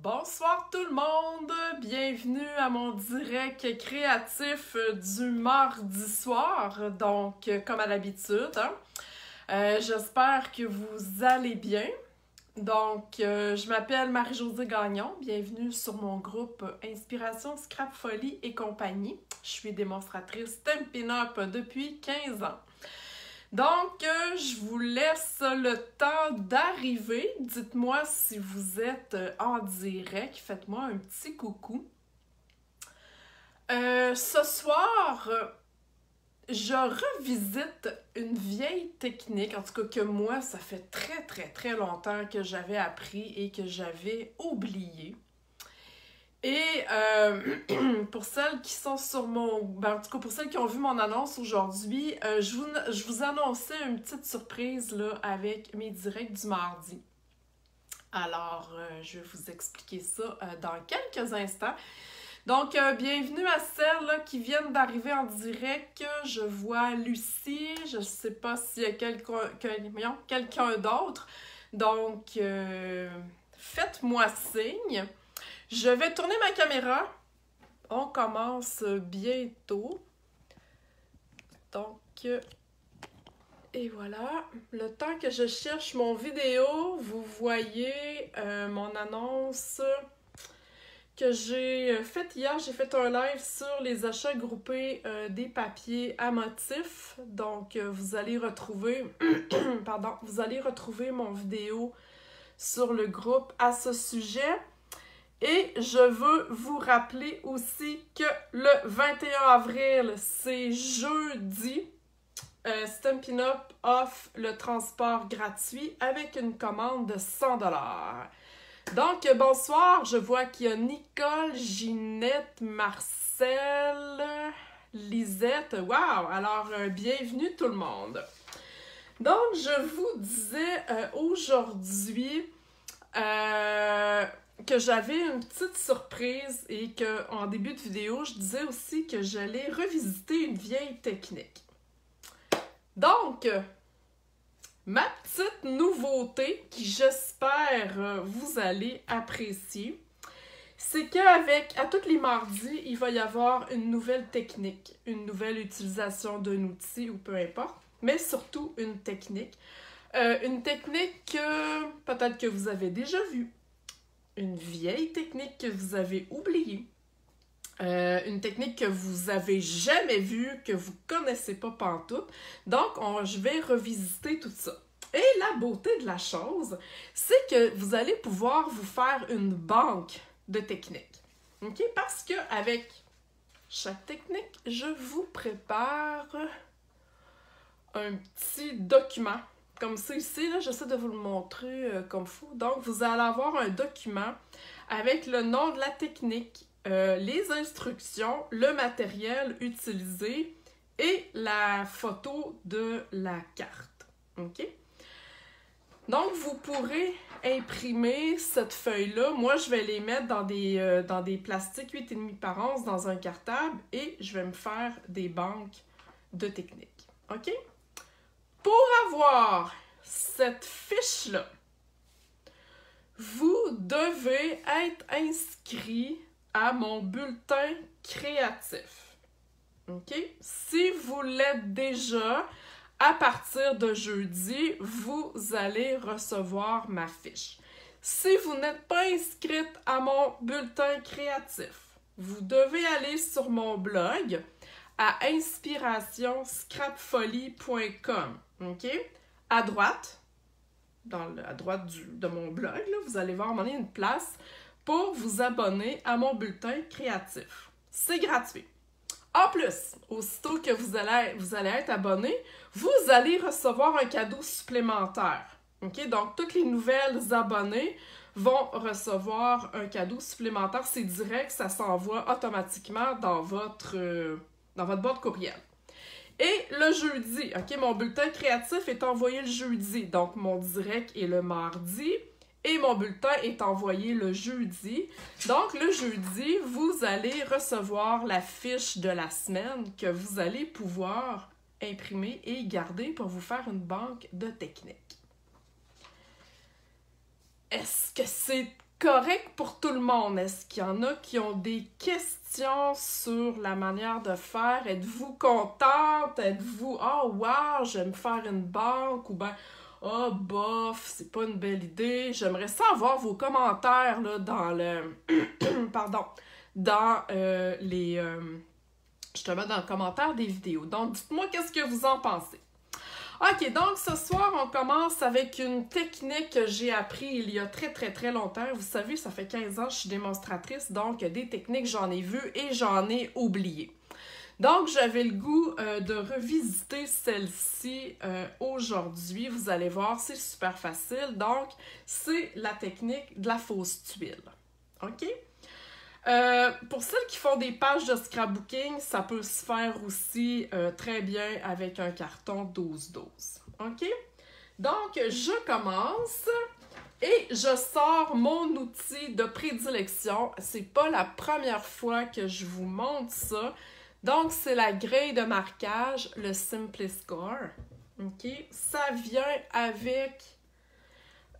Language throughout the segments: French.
Bonsoir tout le monde, bienvenue à mon direct créatif du mardi soir, donc comme à l'habitude. J'espère que vous allez bien. Donc, je m'appelle Marie-Josée Gagnon, bienvenue sur mon groupe Inspiration Scrap Folie et compagnie. Je suis démonstratrice Stampin' Up depuis 15 ans. Donc, je vous laisse le temps d'arriver. Dites-moi si vous êtes en direct. Faites-moi un petit coucou. Ce soir, je revisite une vieille technique, en tout cas que moi, ça fait très longtemps que j'avais appris et que j'avais oublié. Et pour celles qui sont sur mon... en tout cas, pour celles qui ont vu mon annonce aujourd'hui, je vous annonçais une petite surprise là, avec mes directs du mardi. Alors, je vais vous expliquer ça dans quelques instants. Donc, bienvenue à celles là, qui viennent d'arriver en direct. Je vois Lucie, je ne sais pas s'il y a quelqu'un d'autre. Donc, faites-moi signe. Je vais tourner ma caméra. On commence bientôt. Donc, et voilà. Le temps que je cherche mon vidéo, vous voyez mon annonce que j'ai faite hier. J'ai fait un live sur les achats groupés des papiers à motifs. Donc, vous allez retrouver, vous allez retrouver mon vidéo sur le groupe à ce sujet. Et je veux vous rappeler aussi que le 21 avril, c'est jeudi, Stampin' Up offre le transport gratuit avec une commande de 100 $. Donc, bonsoir, je vois qu'il y a Nicole, Ginette, Marcel, Lisette. Wow! Alors, bienvenue tout le monde. Donc, je vous disais aujourd'hui... que j'avais une petite surprise et qu'en début de vidéo, je disais aussi que j'allais revisiter une vieille technique. Donc, ma petite nouveauté, qui j'espère vous allez apprécier, c'est qu'à tous les mardis, il va y avoir une nouvelle technique, une nouvelle utilisation d'un outil ou peu importe, mais surtout une technique. Une technique que peut-être que vous avez déjà vue. Une vieille technique que vous avez oubliée, une technique que vous avez jamais vue, que vous connaissez pas pantoute. Donc, je vais revisiter tout ça. Et la beauté de la chose, c'est que vous allez pouvoir vous faire une banque de techniques. OK? Parce qu'avec chaque technique, je vous prépare un petit document. Comme ça ici, là, j'essaie de vous le montrer comme il faut. Donc, vous allez avoir un document avec le nom de la technique, les instructions, le matériel utilisé et la photo de la carte. OK? Donc, vous pourrez imprimer cette feuille-là. Moi, je vais les mettre dans des plastiques 8,5 par 11 dans un cartable et je vais me faire des banques de techniques. OK? Pour avoir cette fiche-là, vous devez être inscrit à mon bulletin créatif. OK? Si vous l'êtes déjà, à partir de jeudi, vous allez recevoir ma fiche. Si vous n'êtes pas inscrite à mon bulletin créatif, vous devez aller sur mon blog à inspirationscrapfolie.com. OK? À droite, à droite de mon blog, là, vous allez voir une place pour vous abonner à mon bulletin créatif. C'est gratuit. En plus, aussitôt que vous allez être abonné, vous allez recevoir un cadeau supplémentaire. OK? Donc, toutes les nouvelles abonnés vont recevoir un cadeau supplémentaire. C'est direct, ça s'envoie automatiquement dans votre boîte courriel. Et le jeudi, OK, mon bulletin créatif est envoyé le jeudi. Donc, mon direct est le mardi et mon bulletin est envoyé le jeudi. Donc, le jeudi, vous allez recevoir la fiche de la semaine que vous allez pouvoir imprimer et garder pour vous faire une banque de techniques. Est-ce que c'est correct pour tout le monde? Est-ce qu'il y en a qui ont des questions sur la manière de faire? Êtes-vous contente? Êtes-vous oh wow, j'aime faire une banque? Ou bien oh bof, c'est pas une belle idée. J'aimerais savoir vos commentaires là, dans le pardon, dans les justement dans le commentaire des vidéos. Donc dites-moi qu'est-ce que vous en pensez. Ok, donc ce soir, on commence avec une technique que j'ai appris il y a très longtemps. Vous savez, ça fait 15 ans que je suis démonstratrice, donc des techniques, j'en ai vues et j'en ai oublié. Donc, j'avais le goût de revisiter celle-ci aujourd'hui. Vous allez voir, c'est super facile. Donc, c'est la technique de la fausse tuile. OK? Pour celles qui font des pages de scrapbooking, ça peut se faire aussi très bien avec un carton 12-12. OK? Donc, je commence et je sors mon outil de prédilection. C'est pas la première fois que je vous montre ça. Donc, c'est la grille de marquage, le Simpliscore. OK? Ça vient avec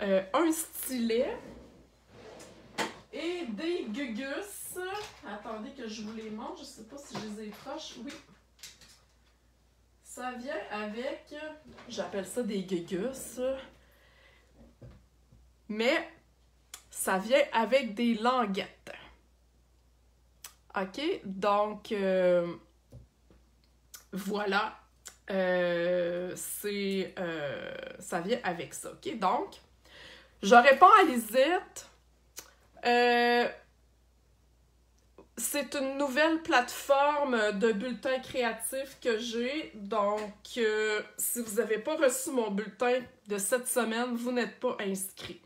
un stylet et des gugus. Attendez que je vous les montre. Je sais pas si je les ai proches. Oui. Ça vient avec, j'appelle ça des gugus, mais ça vient avec des languettes. OK? Donc, voilà. Ça vient avec ça. OK? Donc, je réponds à Lisette. C'est une nouvelle plateforme de bulletin créatif que j'ai. Donc, si vous n'avez pas reçu mon bulletin de cette semaine, vous n'êtes pas inscrit.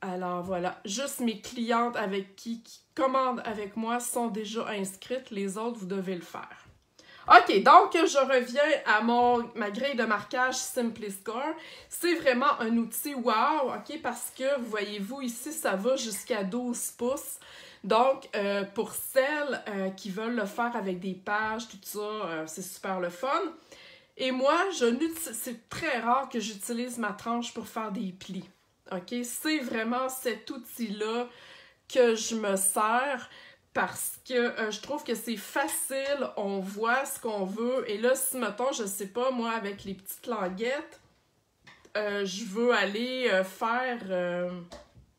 Alors voilà, juste mes clientes avec qui commandent avec moi sont déjà inscrites. Les autres, vous devez le faire. OK, donc je reviens à ma grille de marquage Simpliscore. C'est vraiment un outil wow, OK, parce que, voyez-vous, ici, ça va jusqu'à 12 pouces. Donc, pour celles qui veulent le faire avec des pages, tout ça, c'est super le fun. Et moi, c'est très rare que j'utilise ma tranche pour faire des plis. OK? C'est vraiment cet outil-là que je me sers parce que je trouve que c'est facile, on voit ce qu'on veut. Et là, si, mettons, je sais pas, moi, avec les petites languettes, je veux aller faire...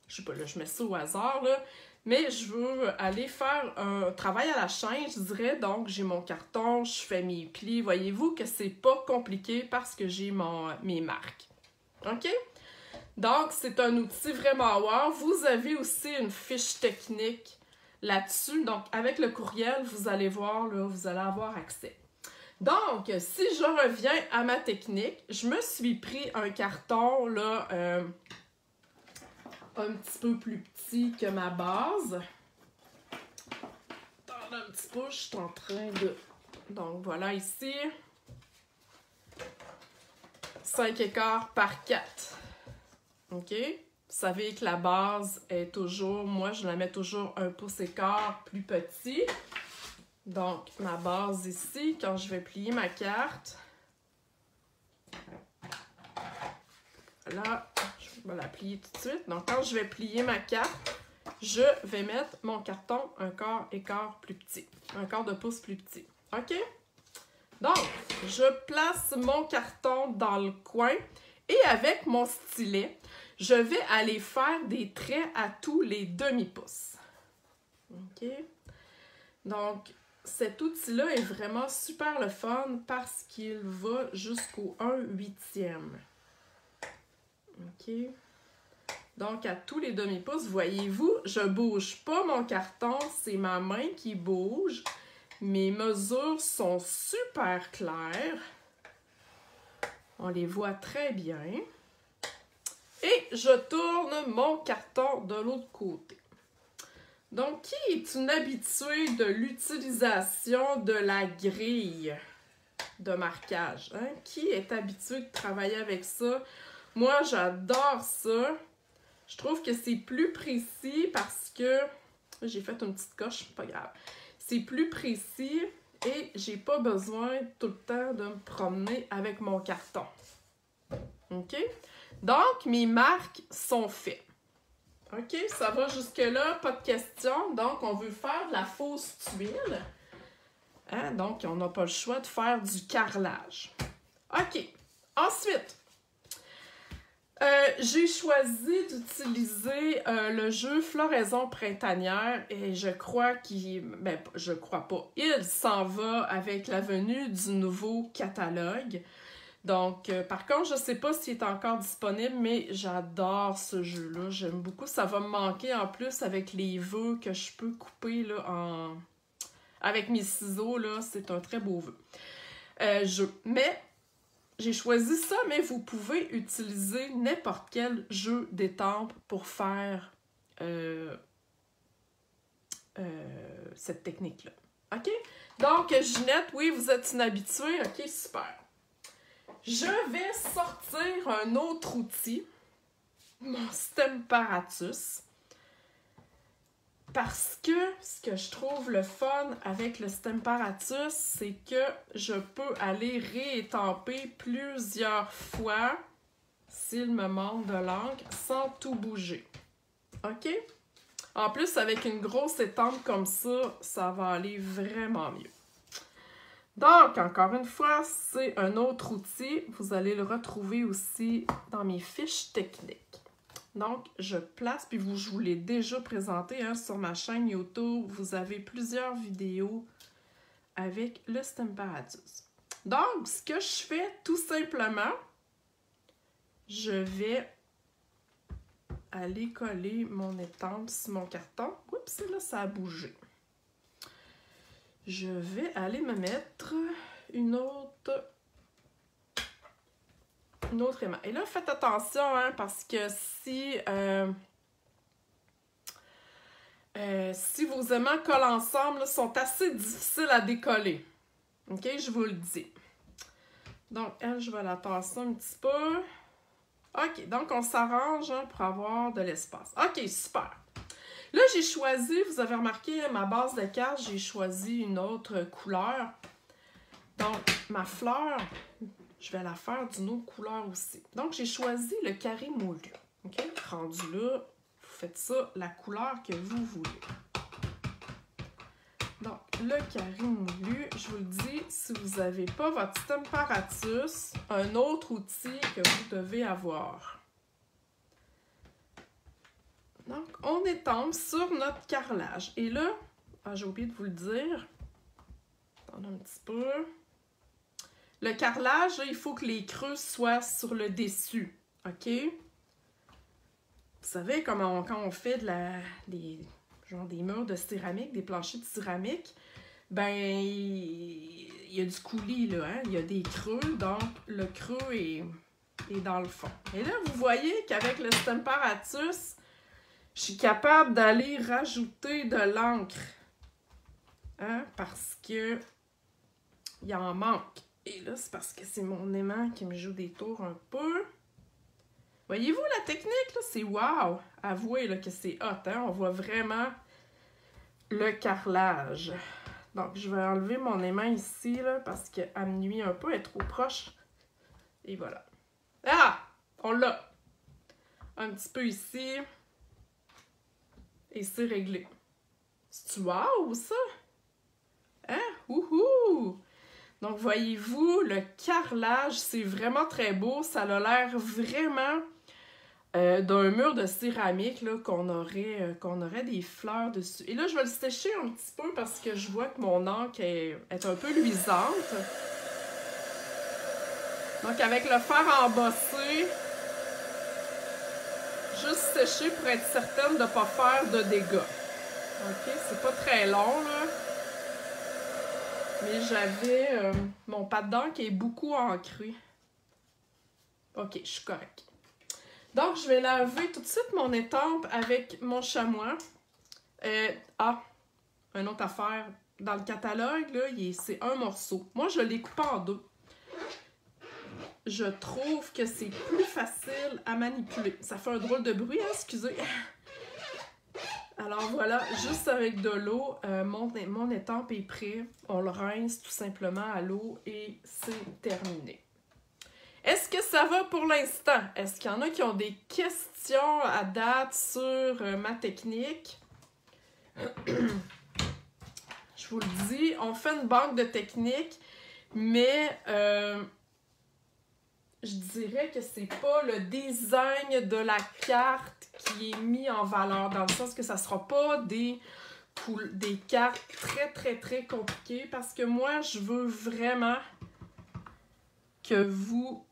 je sais pas, là, je mets ça au hasard, là. Mais je veux aller faire un travail à la chaîne, je dirais. Donc, j'ai mon carton, je fais mes plis. Voyez-vous que c'est pas compliqué parce que j'ai mes marques. OK? Donc, c'est un outil vraiment wow. Vous avez aussi une fiche technique là-dessus. Donc, avec le courriel, vous allez voir, là, vous allez avoir accès. Donc, si je reviens à ma technique, je me suis pris un carton, là, un petit peu plus petit que ma base. Attends un petit peu, je suis en train de... Donc, voilà ici. 5 écarts par 4. OK? Vous savez que la base est toujours... Moi, je la mets toujours 1 pouce écart plus petit. Donc, ma base ici, quand je vais plier ma carte... Voilà, je vais la plier tout de suite. Donc, quand je vais plier ma carte, je vais mettre mon carton un quart écart plus petit. Un quart de pouce plus petit. OK? Donc, je place mon carton dans le coin et avec mon stylet, je vais aller faire des traits à tous les demi-pouces. OK? Donc, cet outil-là est vraiment super le fun parce qu'il va jusqu'au 1/8. OK? Donc, à tous les demi-pouces, voyez-vous, je bouge pas mon carton, c'est ma main qui bouge. Mes mesures sont super claires. On les voit très bien. Et je tourne mon carton de l'autre côté. Donc, qui est une habituée de l'utilisation de la grille de marquage? Hein? Qui est habitué de travailler avec ça? Moi, j'adore ça. Je trouve que c'est plus précis parce que... J'ai fait une petite coche, pas grave. C'est plus précis et j'ai pas besoin tout le temps de me promener avec mon carton. OK? Donc, mes marques sont faites. OK, ça va jusque-là, pas de question. Donc, on veut faire de la fausse tuile. Hein? Donc, on n'a pas le choix de faire du carrelage. OK. Ensuite, j'ai choisi d'utiliser le jeu Floraison printanière et je crois qu'il... Ben, je crois pas. Il s'en va avec la venue du nouveau catalogue. Donc, par contre, je sais pas s'il est encore disponible, mais j'adore ce jeu-là. J'aime beaucoup. Ça va me manquer en plus avec les vœux que je peux couper là, avec mes ciseaux. Là, c'est un très beau jeu. Mais j'ai choisi ça, mais vous pouvez utiliser n'importe quel jeu d'étampes pour faire cette technique-là. OK? Donc, Ginette, oui, vous êtes une habituée. OK, super. Je vais sortir un autre outil, mon Stemparatus, parce que ce que je trouve le fun avec le Stemparatus, c'est que je peux aller réétamper plusieurs fois, s'il me manque de l'encre, sans tout bouger. OK? En plus, avec une grosse étampe comme ça, ça va aller vraiment mieux. Donc, encore une fois, c'est un autre outil. Vous allez le retrouver aussi dans mes fiches techniques. Donc, je place, puis je vous l'ai déjà présenté hein, sur ma chaîne YouTube. Vous avez plusieurs vidéos avec le Stemparatus. Donc, ce que je fais, tout simplement, je vais aller coller mon étampe sur mon carton. Oups, là, ça a bougé. Je vais aller me mettre une autre aimant. Et là, faites attention, hein, parce que si vos aimants collent ensemble, là, sont assez difficiles à décoller. OK, je vous le dis. Donc, elle, je vais la tasser un petit peu. OK, donc on s'arrange hein, pour avoir de l'espace. OK, super. Là, j'ai choisi, vous avez remarqué, ma base de cartes, j'ai choisi une autre couleur. Donc, ma fleur, je vais la faire d'une autre couleur aussi. Donc, j'ai choisi le carré moulu. OK? Rendu là, vous faites ça la couleur que vous voulez. Donc, le carré moulu, je vous le dis, si vous n'avez pas votre Stemparatus, un autre outil que vous devez avoir. Donc, on étampe sur notre carrelage. Et là, j'ai oublié de vous le dire. Attendez un petit peu. Le carrelage, là, il faut que les creux soient sur le dessus. OK? Vous savez, quand on fait des murs de céramique, des planchers de céramique, ben, il y a du coulis, là. Hein? Il y a des creux, donc le creux est dans le fond. Et là, vous voyez qu'avec le Stemparatus, je suis capable d'aller rajouter de l'encre. Hein? Parce que il en manque. Et là, c'est parce que c'est mon aimant qui me joue des tours un peu. Voyez-vous la technique, là? C'est wow! Avouez là, que c'est hot, hein? On voit vraiment le carrelage. Donc, je vais enlever mon aimant ici, là, parce qu'elle me nuit un peu, elle est trop proche. Et voilà. Ah! On l'a! Un petit peu ici. Et c'est réglé. C'est wow, ça? Hein? Wouhou! Donc, voyez-vous, le carrelage, c'est vraiment très beau. Ça a l'air vraiment d'un mur de céramique, là, qu'on aurait des fleurs dessus. Et là, je vais le sécher un petit peu parce que je vois que mon encre est un peu luisante. Donc, avec le fer embossé, juste sécher pour être certaine de ne pas faire de dégâts. OK, c'est pas très long, là. Mais j'avais mon pad d'encre qui est beaucoup ancré. OK, je suis correcte. Donc, je vais laver tout de suite mon étampe avec mon chamois. Une autre affaire. Dans le catalogue, là, c'est un morceau. Moi, je l'ai coupé en deux. Je trouve que c'est plus facile à manipuler. Ça fait un drôle de bruit, hein, excusez. Alors voilà, juste avec de l'eau, mon étampe est prêt. On le rince tout simplement à l'eau et c'est terminé. Est-ce que ça va pour l'instant? Est-ce qu'il y en a qui ont des questions à date sur ma technique? Je vous le dis, on fait une banque de techniques, mais je dirais que c'est pas le design de la carte qui est mis en valeur, dans le sens que ça sera pas des cartes très compliquées, parce que moi, je veux vraiment que vous,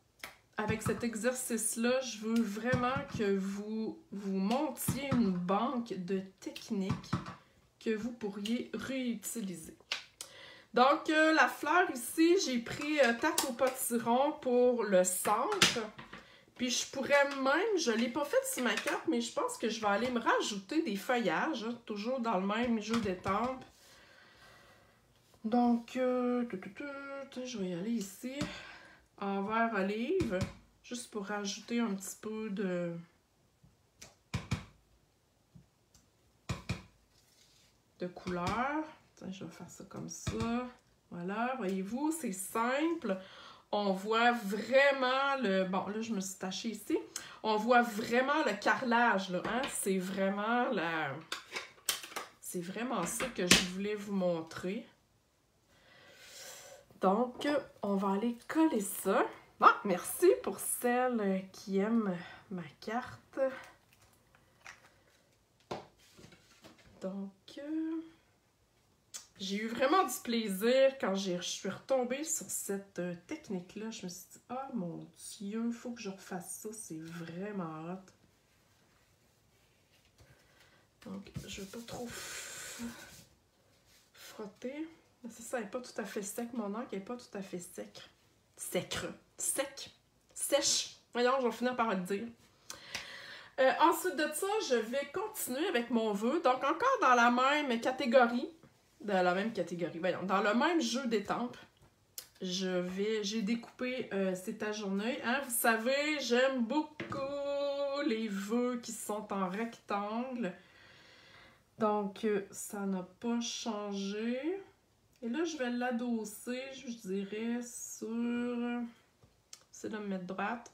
avec cet exercice-là, je veux vraiment que vous montiez une banque de techniques que vous pourriez réutiliser. Donc, la fleur ici, j'ai pris tarte au potiron pour le centre. Puis je pourrais même, je ne l'ai pas fait sur ma carte, mais je pense que je vais aller me rajouter des feuillages, hein, toujours dans le même jeu d'étampes. Donc, je vais y aller ici, en vert olive, juste pour rajouter un petit peu de couleur. Je vais faire ça comme ça. Voilà, voyez-vous, c'est simple. On voit vraiment le... Bon, là, je me suis tachée ici. On voit vraiment le carrelage, là. Hein? C'est vraiment la... C'est vraiment ça que je voulais vous montrer. Donc, on va aller coller ça. Bon, merci pour celles qui aiment ma carte. Donc... J'ai eu vraiment du plaisir quand je suis retombée sur cette technique-là. Je me suis dit, ah mon Dieu, il faut que je refasse ça, c'est vraiment hot. Donc, je ne veux pas trop frotter. C'est ça, elle n'est pas tout à fait sec. Mon encre n'est pas tout à fait sec. Sèche. Voyons, je vais finir par le dire. Ensuite de ça, je vais continuer avec mon vœu. Donc, encore dans la même catégorie. Dans la même catégorie. Voyons, dans le même jeu d'étampes, j'ai découpé cet ajourneuil. Hein? Vous savez, j'aime beaucoup les vœux qui sont en rectangle. Donc, ça n'a pas changé. Et là, je vais l'adosser, je dirais, sur... C'est de me mettre droite.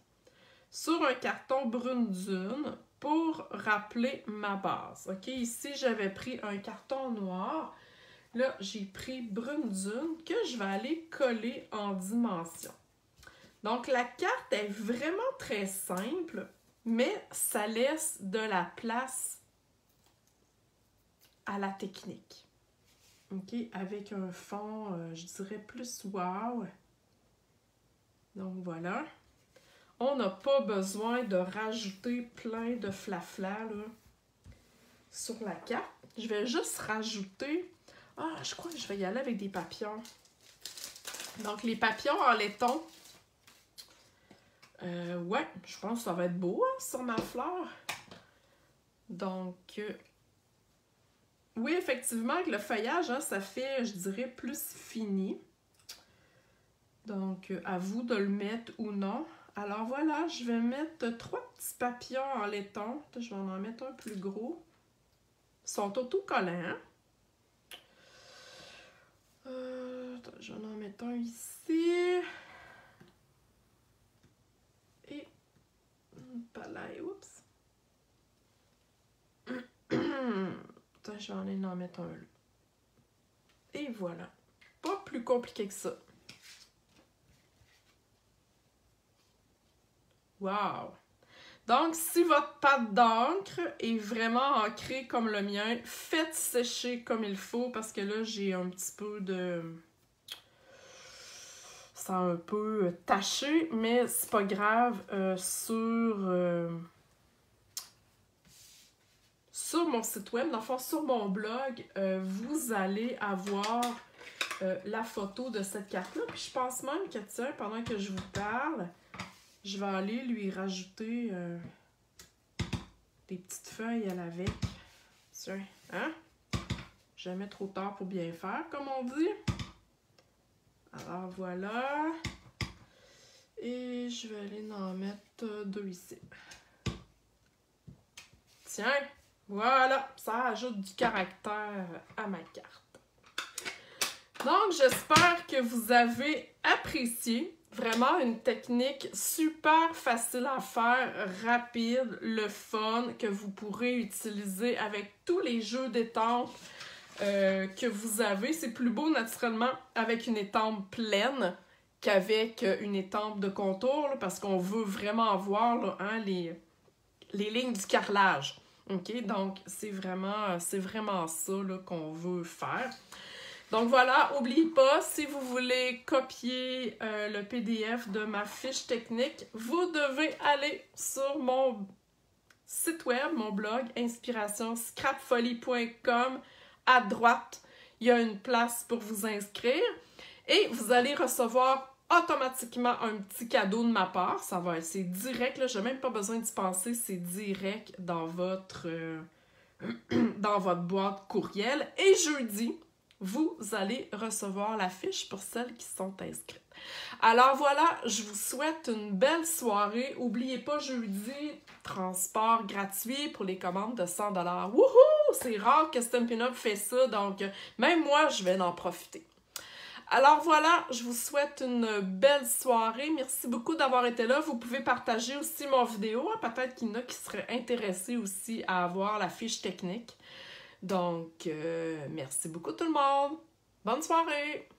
Sur un carton brune dune pour rappeler ma base. OK? Ici, j'avais pris un carton noir. Là, j'ai pris brune dune que je vais aller coller en dimension. Donc, la carte est vraiment très simple, mais ça laisse de la place à la technique. OK? Avec un fond, je dirais plus wow. Donc, voilà. On n'a pas besoin de rajouter plein de flafla là, sur la carte. Je vais juste rajouter... Ah, je crois que je vais y aller avec des papillons. Donc, les papillons en laiton. Ouais, je pense que ça va être beau hein, sur ma fleur. Donc, oui, effectivement, avec le feuillage, hein, ça fait, je dirais, plus fini. Donc, à vous de le mettre ou non. Alors, voilà, je vais mettre 3 petits papillons en laiton. Je vais en mettre un plus gros. Ils sont autocollants, hein? Je vais en mettre un ici. Et palais, oups. Je vais en mettre un là. Et voilà. Pas plus compliqué que ça. Wow! Donc, si votre pâte d'encre est vraiment ancrée comme le mien, faites sécher comme il faut parce que là, j'ai un petit peu de... Ça a un peu taché, mais c'est pas grave. Sur mon site web, dans le fond, sur mon blog, vous allez avoir la photo de cette carte-là. Puis je pense même que, tiens, pendant que je vous parle, je vais aller lui rajouter... des petites feuilles à l'avec. Tiens, hein? Jamais trop tard pour bien faire, comme on dit. Alors, voilà. Et je vais aller en mettre 2 ici. Tiens, voilà. Ça ajoute du caractère à ma carte. Donc, j'espère que vous avez apprécié. Vraiment une technique super facile à faire, rapide, le fun, que vous pourrez utiliser avec tous les jeux d'étampes que vous avez. C'est plus beau naturellement avec une étampe pleine qu'avec une étampe de contour, là, parce qu'on veut vraiment voir là, hein, les lignes du carrelage. OK? Donc, c'est vraiment ça là, qu'on veut faire. Donc voilà, n'oubliez pas, si vous voulez copier le PDF de ma fiche technique, vous devez aller sur mon site web, mon blog, inspirationscrapfolie.com. À droite, il y a une place pour vous inscrire et vous allez recevoir automatiquement un petit cadeau de ma part. C'est direct, là, je n'ai même pas besoin d'y penser, c'est direct dans votre boîte courriel. Et jeudi, vous allez recevoir la fiche pour celles qui sont inscrites. Alors voilà, je vous souhaite une belle soirée. N'oubliez pas, jeudi, transport gratuit pour les commandes de 100$. Wouhou! C'est rare que Stampin' Up! Fait ça, donc même moi, je vais en profiter. Alors voilà, je vous souhaite une belle soirée. Merci beaucoup d'avoir été là. Vous pouvez partager aussi mon vidéo. Peut-être qu'il y en a qui seraient intéressés aussi à avoir la fiche technique. Donc, merci beaucoup tout le monde. Bonne soirée!